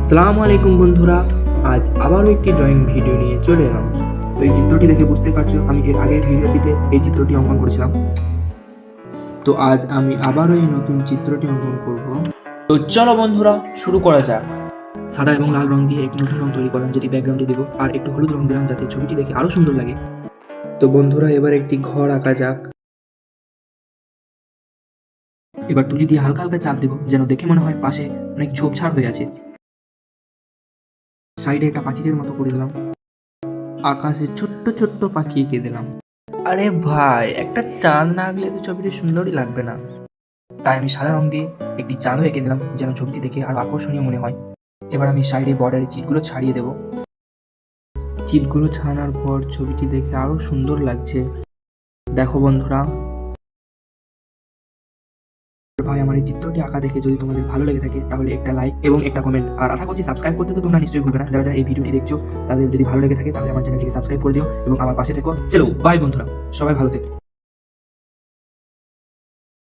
আসসালামু আলাইকুম বন্ধুরা, আজ আবারও একটি ড্রয়িং ভিডিও নিয়ে চলে এলাম। তো এই চিত্রটি দেখে বুঝতেই পারছো আমি এর আগের ভিডিওটিতে এই চিত্রটি অঙ্কন করেছিলাম। তো আজ আমি আবারও এই নতুন চিত্রটি অঙ্কন করব। তো চলো বন্ধুরা শুরু করা যাক। সাদা এবং লাল রং দিয়ে একটি নতুন রং তৈরি করলাম, যেটি ব্যাকগ্রাউন্ডে দেবো, আর একটু হলুদ রং দিলাম যাতে ছবিটি দেখে আরো সুন্দর লাগে। তো বন্ধুরা এবার একটি ঘর আঁকা যাক। এবার তুলি দিয়ে হালকা হালকা চাপ দেবো যেন দেখে মনে হয় পাশে অনেক ঝোপঝাড় হয়ে আছে। সাইডে একটা পাঁচিলের মতো করে দিলাম, আকাশে ছোট্ট ছোট্ট পাখি এঁকে দিলাম। আরে ভাই, একটা চাঁদ না আঁকলে তো ছবিটি সুন্দরই লাগবে না, তাই আমি সাদা রং দিয়ে একটি চাঁদও এঁকে দিলাম যেন ছবিটি দেখে আরো আকর্ষণীয় মনে হয়। এবার আমি সাইডে বর্ডারে চিটগুলো ছাড়িয়ে দেব। চিটগুলো ছাড়ানোর পর ছবিটি দেখে আরো সুন্দর লাগছে। দেখো বন্ধুরা, ভাই আমার এই চিত্রটি আঁকা দেখে যদি তোমাদের ভালো লেগে থাকে তাহলে একটা লাইক এবং একটা কমেন্ট, আর আশা করছি সাবস্ক্রাইব করতে তো তোমরা নিশ্চয়ই ভুলবে না। যারা যারা এই ভিডিওটি দেখছো তাদের যদি ভালো লেগে থাকে তাহলে আমার চ্যানেলটিকে সাবস্ক্রাইব করে দিও এবং আমার পাশে থেকো। চলো বাই বন্ধুরা, সবাই ভালো থেকো।